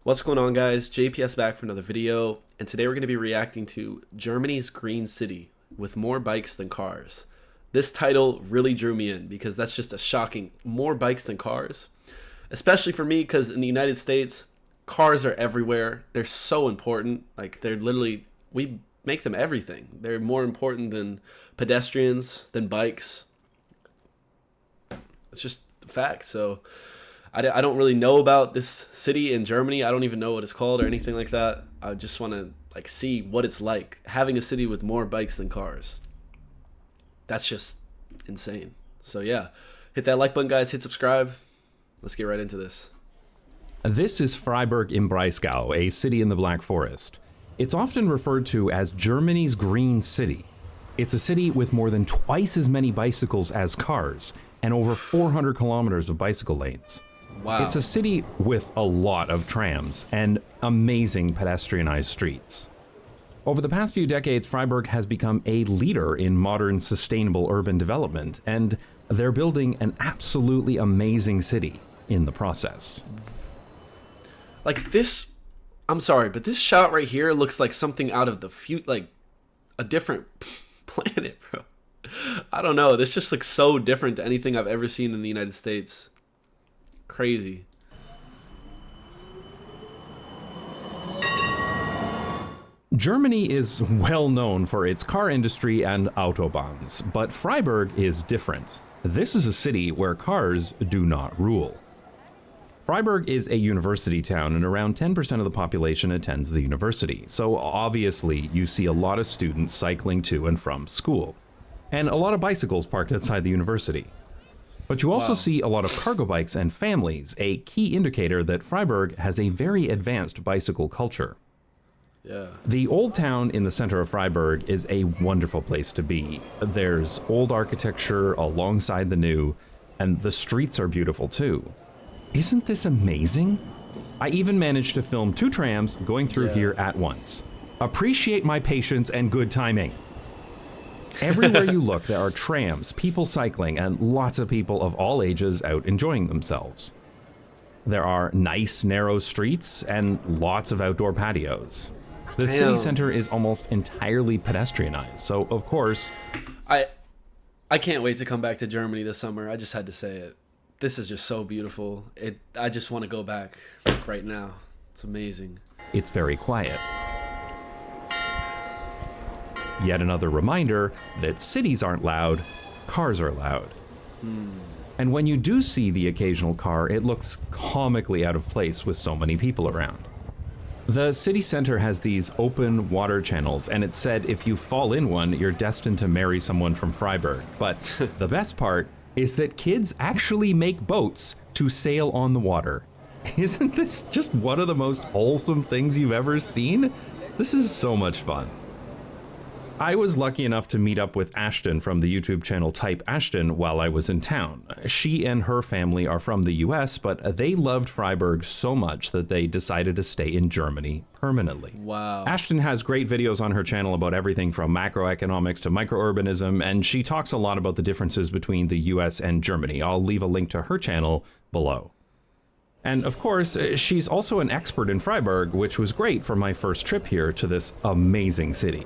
What's going on, guys? JPS back for another video, and today we're going to be reacting to Germany's Green City with more bikes than cars. This title really drew me in because that's just a shocking more bikes than cars, especially for me because in the United States, cars are everywhere. They're so important. Like, they're literally, we make them everything. They're more important than pedestrians, than bikes. It's just a fact. So I don't really know about this city in Germany. I don't even know what it's called or anything like that. I just want to see what it's like having a city with more bikes than cars. That's just insane. So yeah, hit that like button, guys. Hit subscribe. Let's get right into this. This is Freiburg im Breisgau, a city in the Black Forest. It's often referred to as Germany's Green City. It's a city with more than twice as many bicycles as cars and over 400 kilometers of bicycle lanes. Wow. It's a city with a lot of trams and amazing pedestrianized streets. Over the past few decades, Freiburg has become a leader in modern sustainable urban development, and they're building an absolutely amazing city in the process. Like this, I'm sorry, but this shot right here looks like something out of the future, like a different planet, bro. I don't know. This just looks so different to anything I've ever seen in the United States. Crazy. Germany is well known for its car industry and autobahns, but Freiburg is different. This is a city where cars do not rule. Freiburg is a university town and around 10% of the population attends the university, so obviously you see a lot of students cycling to and from school, and a lot of bicycles parked outside the university. But you also see a lot of cargo bikes and families, a key indicator that Freiburg has a very advanced bicycle culture. Yeah. The old town in the center of Freiburg is a wonderful place to be. There's old architecture alongside the new, and the streets are beautiful too. Isn't this amazing? I even managed to film 2 trams going through here at once. Appreciate my patience and good timing. Everywhere you look, there are trams, people cycling, and lots of people of all ages out enjoying themselves. There are nice, narrow streets and lots of outdoor patios. The city center is almost entirely pedestrianized, so of course... I can't wait to come back to Germany this summer. I just had to say it. This is just so beautiful. I just want to go back right now. It's amazing. It's very quiet. Yet another reminder that cities aren't loud, cars are loud. And when you do see the occasional car, it looks comically out of place with so many people around. The city center has these open water channels, and it's said if you fall in one, you're destined to marry someone from Freiburg. But the best part is that kids actually make boats to sail on the water. Isn't this just one of the most wholesome things you've ever seen? This is so much fun. I was lucky enough to meet up with Ashton from the YouTube channel Type Ashton while I was in town. She and her family are from the US, but they loved Freiburg so much that they decided to stay in Germany permanently. Wow. Ashton has great videos on her channel about everything from macroeconomics to microurbanism, and she talks a lot about the differences between the US and Germany. I'll leave a link to her channel below. And of course, she's also an expert in Freiburg, which was great for my first trip here to this amazing city.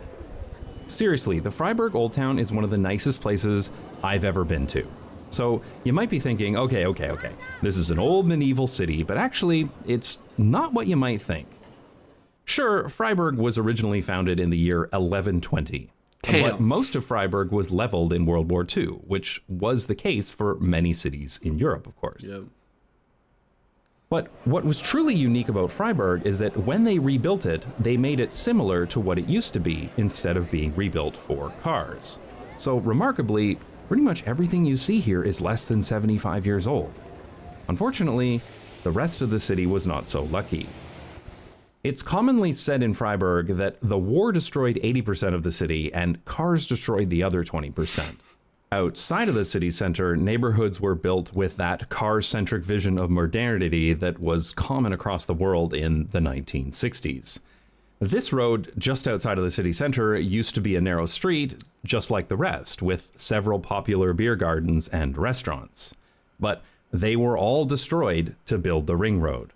Seriously, the Freiburg Old Town is one of the nicest places I've ever been to. So you might be thinking, okay, this is an old medieval city, but actually it's not what you might think. Sure, Freiburg was originally founded in the year 1120. But most of Freiburg was leveled in World War II, which was the case for many cities in Europe, of course. Yep. But what was truly unique about Freiburg is that when they rebuilt it, they made it similar to what it used to be instead of being rebuilt for cars. So remarkably, pretty much everything you see here is less than 75 years old. Unfortunately, the rest of the city was not so lucky. It's commonly said in Freiburg that the war destroyed 80% of the city and cars destroyed the other 20%. Outside of the city center, neighborhoods were built with that car-centric vision of modernity that was common across the world in the 1960s. This road just outside of the city center used to be a narrow street, just like the rest, with several popular beer gardens and restaurants. But they were all destroyed to build the ring road.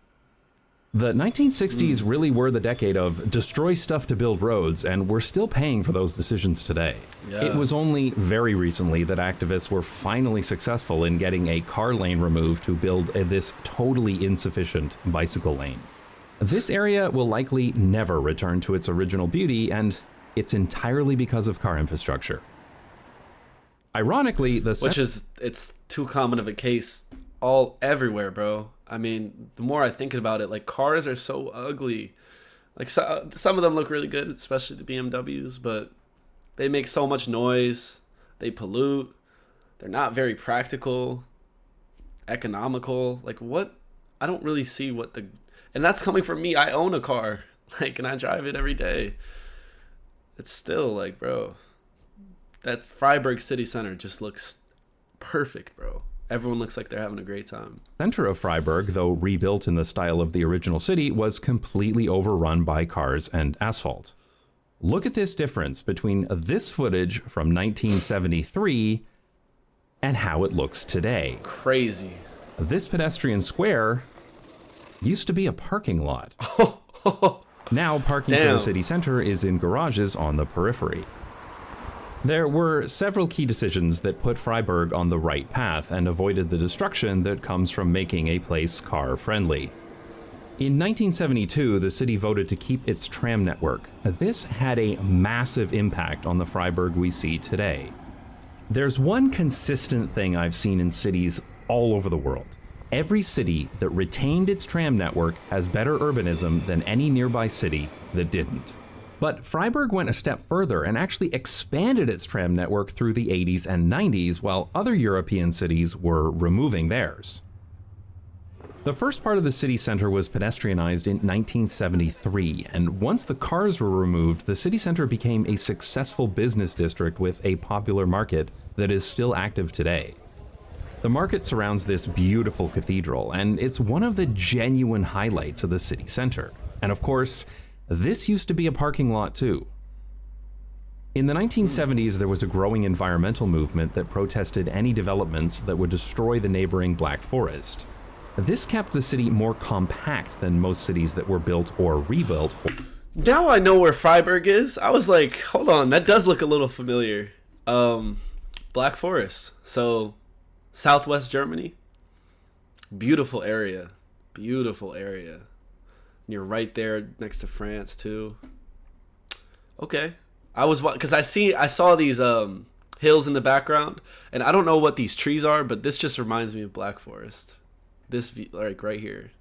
The 1960s really were the decade of destroy stuff to build roads, and we're still paying for those decisions today. Yeah. It was only very recently that activists were finally successful in getting a car lane removed to build this totally insufficient bicycle lane. This area will likely never return to its original beauty, and it's entirely because of car infrastructure. Ironically, it's too common of a case everywhere, bro. I mean, the more I think about it, like, cars are so ugly. Like, some of them look really good, especially the BMWs, but they make so much noise. They pollute. They're not very practical, economical. Like, what? I don't really see and that's coming from me. I own a car, like, and I drive it every day. It's still like, bro, that Freiburg city center just looks perfect, bro. Everyone looks like they're having a great time. Center of Freiburg, though rebuilt in the style of the original city, was completely overrun by cars and asphalt. Look at this difference between this footage from 1973 and how it looks today. Crazy. This pedestrian square used to be a parking lot. Now parking for the city center is in garages on the periphery. There were several key decisions that put Freiburg on the right path and avoided the destruction that comes from making a place car-friendly. In 1972, the city voted to keep its tram network. This had a massive impact on the Freiburg we see today. There's one consistent thing I've seen in cities all over the world. Every city that retained its tram network has better urbanism than any nearby city that didn't. But Freiburg went a step further and actually expanded its tram network through the 80s and 90s, while other European cities were removing theirs. The first part of the city center was pedestrianized in 1973, and once the cars were removed, the city center became a successful business district with a popular market that is still active today. The market surrounds this beautiful cathedral, and it's one of the genuine highlights of the city center. And of course, this used to be a parking lot too. In the 1970s, there was a growing environmental movement that protested any developments that would destroy the neighboring Black Forest. This kept the city more compact than most cities that were built or rebuilt. Now I know where Freiburg is. I was like, hold on, that does look a little familiar. Black Forest. So, Southwest Germany. Beautiful area. Beautiful area. You're right there next to France too. Okay, because I saw these hills in the background, and I don't know what these trees are, but this just reminds me of Black Forest. This like right here,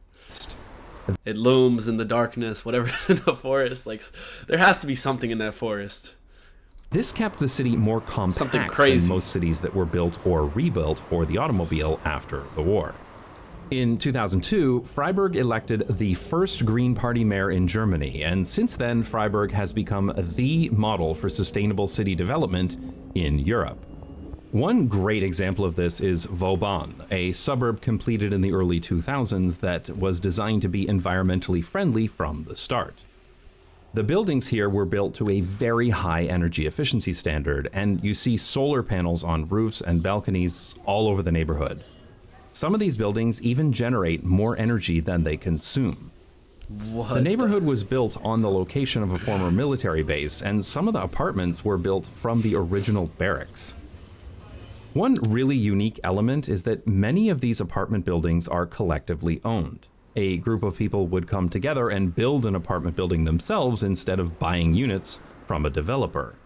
it looms in the darkness. Whatever's in the forest, like there has to be something in that forest. This kept the city more compact than most cities that were built or rebuilt for the automobile after the war. In 2002, Freiburg elected the first Green Party mayor in Germany, and since then, Freiburg has become the model for sustainable city development in Europe. One great example of this is Voban, a suburb completed in the early 2000s that was designed to be environmentally friendly from the start. The buildings here were built to a very high energy efficiency standard, and you see solar panels on roofs and balconies all over the neighborhood. Some of these buildings even generate more energy than they consume. The neighborhood was built on the location of a former military base, and some of the apartments were built from the original barracks. One really unique element is that many of these apartment buildings are collectively owned. A group of people would come together and build an apartment building themselves instead of buying units from a developer.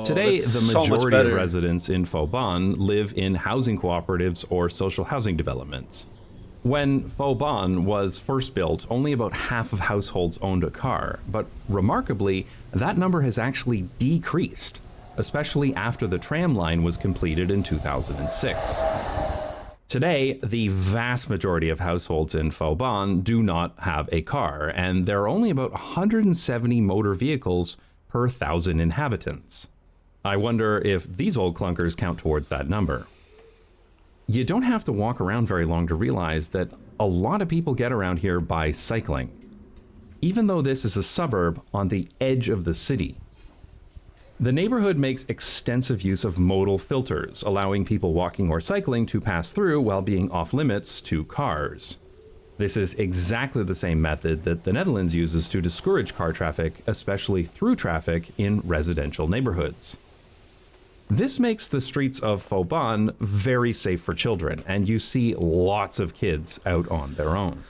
Today, the majority of residents in Voban live in housing cooperatives or social housing developments. When Voban was first built, only about half of households owned a car, but remarkably, that number has actually decreased, especially after the tram line was completed in 2006. Today, the vast majority of households in Voban do not have a car, and there are only about 170 motor vehicles per 1,000 inhabitants. I wonder if these old clunkers count towards that number. You don't have to walk around very long to realize that a lot of people get around here by cycling, even though this is a suburb on the edge of the city. The neighborhood makes extensive use of modal filters, allowing people walking or cycling to pass through while being off limits to cars. This is exactly the same method that the Netherlands uses to discourage car traffic, especially through traffic in residential neighborhoods. This makes the streets of Voban very safe for children, and you see lots of kids out on their own.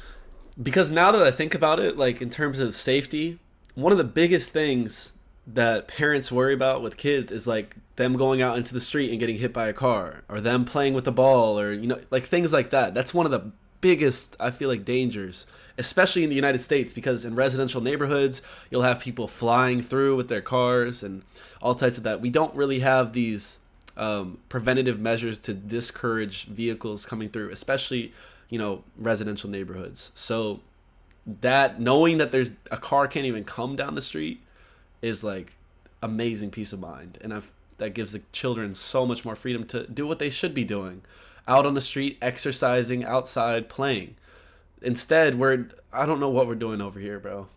Because now that I think about it, like in terms of safety, one of the biggest things that parents worry about with kids is like them going out into the street and getting hit by a car, or them playing with the ball, or like things like that. That's one of the biggest, I feel like, dangers, especially in the United States, because in residential neighborhoods you'll have people flying through with their cars and all types of that. We don't really have these preventative measures to discourage vehicles coming through, especially residential neighborhoods. So that knowing that there's a car can't even come down the street is like amazing peace of mind, and that gives the children so much more freedom to do what they should be doing, out on the street, exercising, outside, playing. Instead, I don't know what we're doing over here, bro.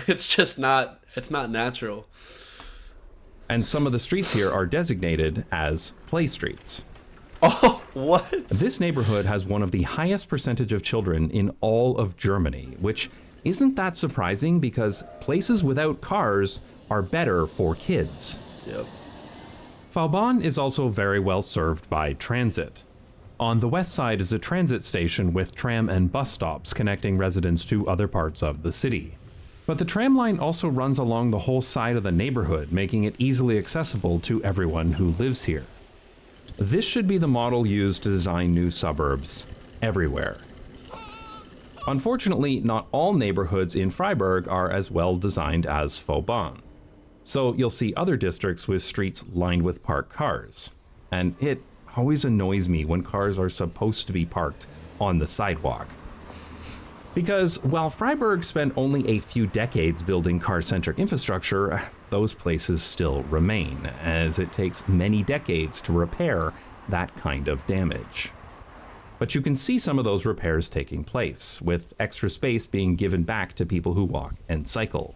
It's not natural. And some of the streets here are designated as play streets. Oh, what? This neighborhood has one of the highest percentage of children in all of Germany, which isn't that surprising because places without cars are better for kids. Yep. Voban is also very well served by transit. On the west side is a transit station with tram and bus stops connecting residents to other parts of the city. But the tram line also runs along the whole side of the neighborhood, making it easily accessible to everyone who lives here. This should be the model used to design new suburbs everywhere. Unfortunately, not all neighborhoods in Freiburg are as well designed as Voban. So you'll see other districts with streets lined with parked cars. And it always annoys me when cars are supposed to be parked on the sidewalk. Because while Freiburg spent only a few decades building car-centric infrastructure, those places still remain, as it takes many decades to repair that kind of damage. But you can see some of those repairs taking place, with extra space being given back to people who walk and cycle.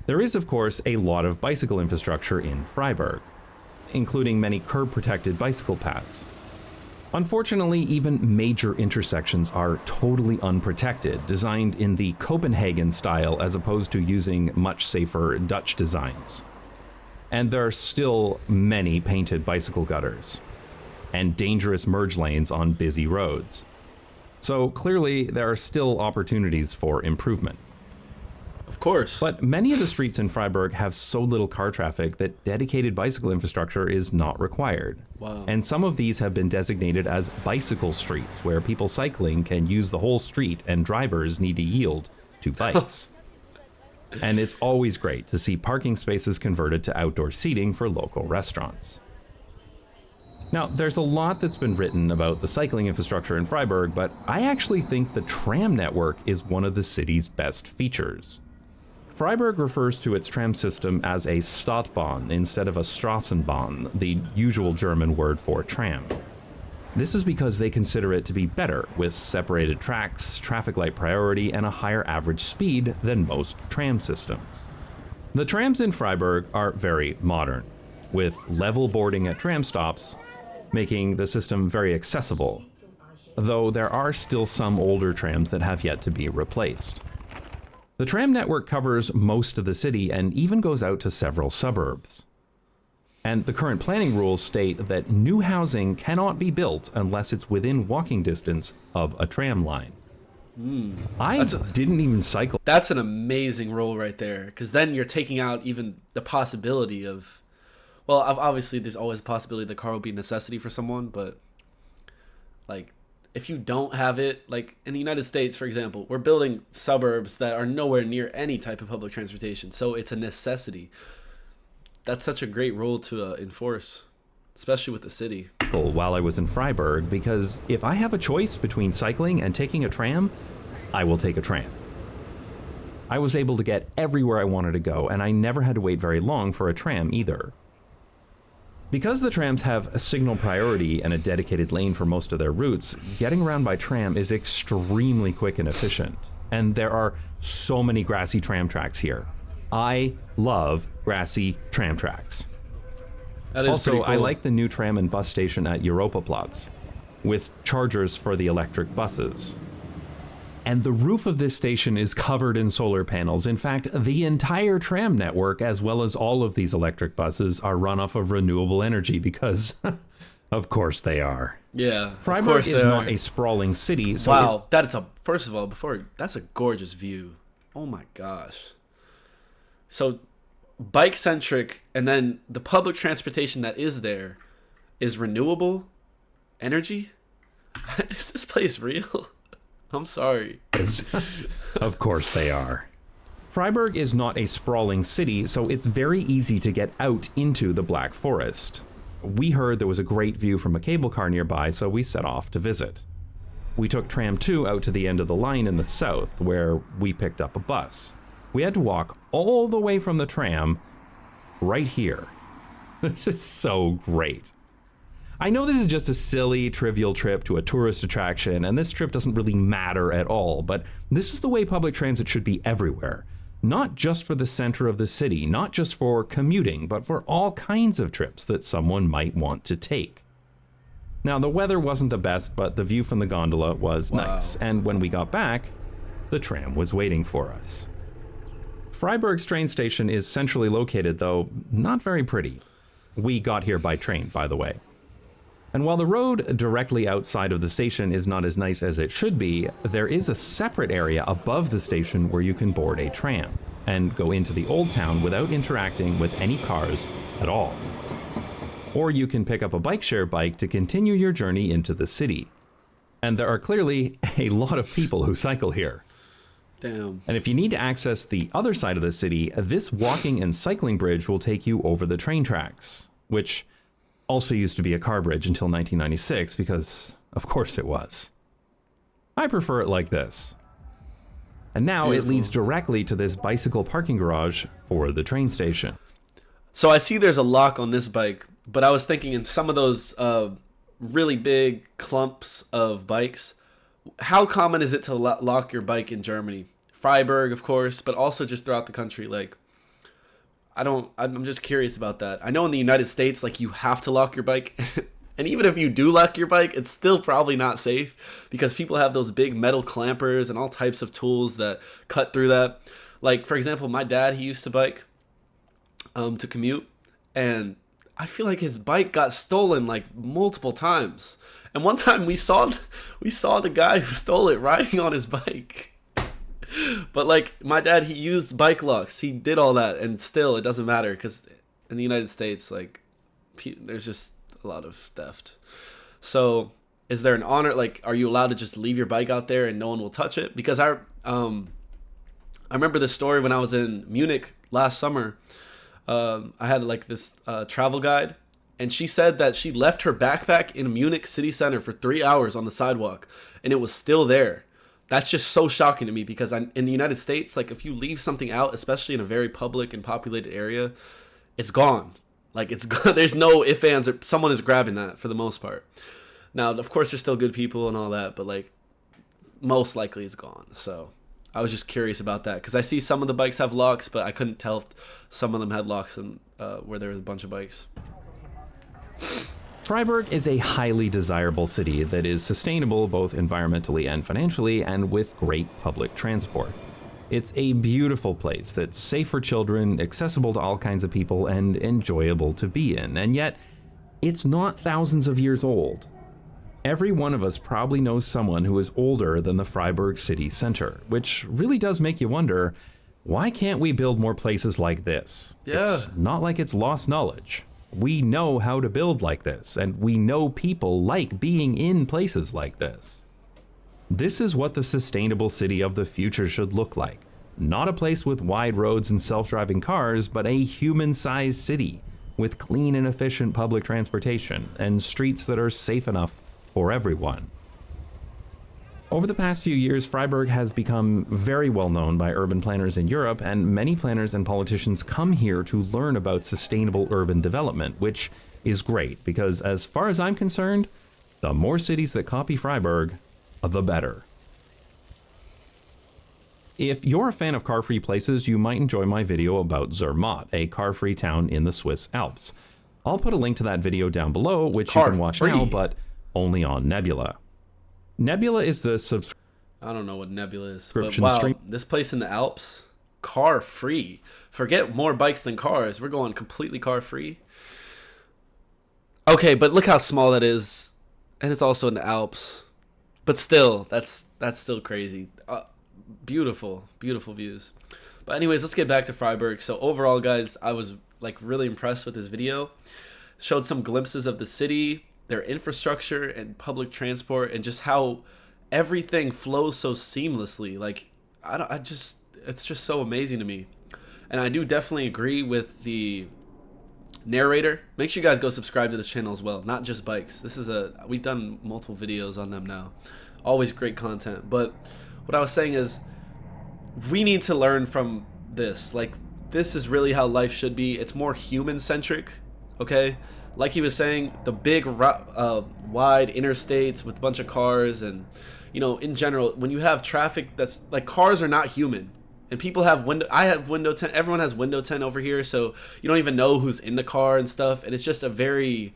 There is, of course, a lot of bicycle infrastructure in Freiburg, including many curb-protected bicycle paths. Unfortunately, even major intersections are totally unprotected, designed in the Copenhagen style as opposed to using much safer Dutch designs. And there are still many painted bicycle gutters and dangerous merge lanes on busy roads. So clearly, there are still opportunities for improvement. Of course. But many of the streets in Freiburg have so little car traffic that dedicated bicycle infrastructure is not required. Wow. And some of these have been designated as bicycle streets, where people cycling can use the whole street and drivers need to yield to bikes. And it's always great to see parking spaces converted to outdoor seating for local restaurants. Now, there's a lot that's been written about the cycling infrastructure in Freiburg, but I actually think the tram network is one of the city's best features. Freiburg refers to its tram system as a Stadtbahn instead of a Straßenbahn, the usual German word for tram. This is because they consider it to be better, with separated tracks, traffic light priority, and a higher average speed than most tram systems. The trams in Freiburg are very modern, with level boarding at tram stops, making the system very accessible, though there are still some older trams that have yet to be replaced. The tram network covers most of the city and even goes out to several suburbs. And the current planning rules state that new housing cannot be built unless it's within walking distance of a tram line. I didn't even cycle. That's an amazing rule right there, because then you're taking out even the possibility of, well, obviously there's always a possibility the car will be a necessity for someone, but like, if you don't have it, like in the United States, for example, we're building suburbs that are nowhere near any type of public transportation, so it's a necessity. That's such a great rule to enforce, especially with the city. While I was in Freiburg, because if I have a choice between cycling and taking a tram, I will take a tram. I was able to get everywhere I wanted to go, and I never had to wait very long for a tram either. Because the trams have a signal priority and a dedicated lane for most of their routes, getting around by tram is extremely quick and efficient. And there are so many grassy tram tracks here. I love grassy tram tracks. That is also, pretty cool. I like the new tram and bus station at Europaplatz, with chargers for the electric buses. And the roof of this station is covered in solar panels. In fact, the entire tram network, as well as all of these electric buses, are run off of renewable energy because, of course they are. Yeah, Freiburg is not a sprawling city. So wow, first of all, that's a gorgeous view. Oh my gosh. So bike centric, and then the public transportation that is there is renewable energy. Is this place real? I'm sorry. Of course they are. Freiburg is not a sprawling city, so it's very easy to get out into the Black Forest. We heard there was a great view from a cable car nearby, so we set off to visit. We took Tram 2 out to the end of the line in the south, where we picked up a bus. We had to walk all the way from the tram right here. This is so great. I know this is just a silly, trivial trip to a tourist attraction, and this trip doesn't really matter at all, but this is the way public transit should be everywhere. Not just for the center of the city, not just for commuting, but for all kinds of trips that someone might want to take. Now, the weather wasn't the best, but the view from the gondola was nice, and when we got back, the tram was waiting for us. Freiburg's train station is centrally located, though not very pretty. We got here by train, by the way. And while the road directly outside of the station is not as nice as it should be, there is a separate area above the station where you can board a tram and go into the old town without interacting with any cars at all. Or you can pick up a bike share bike to continue your journey into the city. And there are clearly a lot of people who cycle here. Damn. And if you need to access the other side of the city, this walking and cycling bridge will take you over the train tracks, which also used to be a car bridge until 1996, because of course it was. I prefer it like this. And now Beautiful. It leads directly to this bicycle parking garage for the train station. So I see there's a lock on this bike, but I was thinking in some of those really big clumps of bikes, how common is it to lock your bike in Germany? Freiburg, of course, but also just throughout the country. Like, I'm just curious about that. I know in the United States, like, you have to lock your bike. And even if you do lock your bike, it's still probably not safe because people have those big metal clampers and all types of tools that cut through that. Like, for example, my dad, he used to bike to commute, and I feel like his bike got stolen like multiple times. And one time we saw the guy who stole it riding on his bike. But like my dad, he used bike locks. He did all that, and still it doesn't matter because in the United States, like, there's just a lot of theft. So is there an honor? Like, are you allowed to just leave your bike out there and no one will touch it? Because I remember this story when I was in Munich last summer. I had like this travel guide, and she said that she left her backpack in Munich city center for 3 hours on the sidewalk, and it was still there. That's just so shocking to me because in the United States, like, if you leave something out, especially in a very public and populated area, it's gone. Like, it's gone. There's no ifs, ands, or someone is grabbing that for the most part. Now, of course, there's still good people and all that, but like, most likely it's gone. So I was just curious about that because I see some of the bikes have locks, but I couldn't tell if some of them had locks and where there was a bunch of bikes. Freiburg is a highly desirable city that is sustainable both environmentally and financially, and with great public transport. It's a beautiful place that's safe for children, accessible to all kinds of people, and enjoyable to be in. And yet, it's not thousands of years old. Every one of us probably knows someone who is older than the Freiburg city center, which really does make you wonder, why can't we build more places like this? Yeah. It's not like it's lost knowledge. We know how to build like this, and we know people like being in places like this. This is what the sustainable city of the future should look like. Not a place with wide roads and self-driving cars, but a human-sized city with clean and efficient public transportation and streets that are safe enough for everyone. Over the past few years, Freiburg has become very well known by urban planners in Europe, and many planners and politicians come here to learn about sustainable urban development, which is great because, as far as I'm concerned, the more cities that copy Freiburg, the better. If you're a fan of car-free places, you might enjoy my video about Zermatt, a car-free town in the Swiss Alps. I'll put a link to that video down below, which you can watch now, but only on Nebula. Nebula is the I don't know what Nebula is, but Description wow, stream. this place in the Alps, car free. Forget more bikes than cars. We're going completely car free. Okay, but look how small that is, and it's also in the Alps. But still, that's still crazy. Beautiful, beautiful views. But anyways, let's get back to Freiburg. So overall, guys, I was like really impressed with this video. Showed some glimpses of the city, their infrastructure and public transport, and just how everything flows so seamlessly. Like it's just so amazing to me. And I do definitely agree with the narrator. Make sure you guys go subscribe to this channel as well, not just bikes. We've done multiple videos on them now. Always great content. But what I was saying is we need to learn from this. Like, this is really how life should be. It's more human centric, okay? Like he was saying, the big wide interstates with a bunch of cars, and in general, when you have traffic that's like, cars are not human. And people have I have window tint. Everyone has window tint over here, so you don't even know who's in the car and stuff. And it's just a very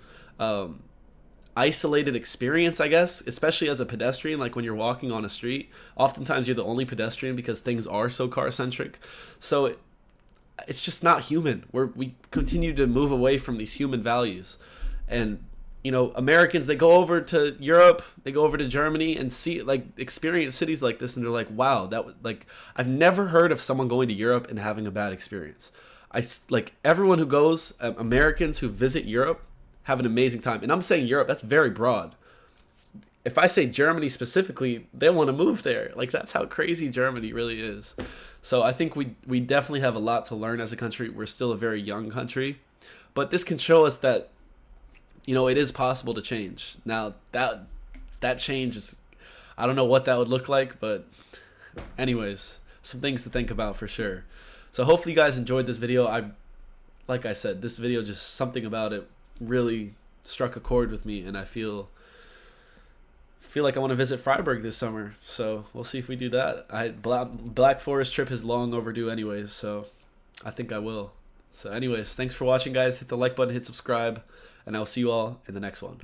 isolated experience, I guess, especially as a pedestrian. Like when you're walking on a street, oftentimes you're the only pedestrian because things are so car centric. So it's just not human. We continue to move away from these human values. And Americans, they go over to Europe, they go over to Germany and experience cities like this, and they're like, wow, that was like, I've never heard of someone going to Europe and having a bad experience. Everyone who goes, Americans who visit Europe have an amazing time. And I'm saying Europe, that's very broad. If I say Germany specifically, they want to move there. Like, that's how crazy Germany really is. So I think we definitely have a lot to learn as a country. We're still a very young country, but this can show us that it is possible to change. Now, that change is, I don't know what that would look like, but anyways, some things to think about for sure. So hopefully you guys enjoyed this video. Like I said, this video, just something about it really struck a chord with me, and I feel like I want to visit Freiburg this summer. So we'll see if we do that. Black Forest trip is long overdue anyways, so I think I will. So anyways, thanks for watching, guys. Hit the like button, hit subscribe, and I'll see you all in the next one.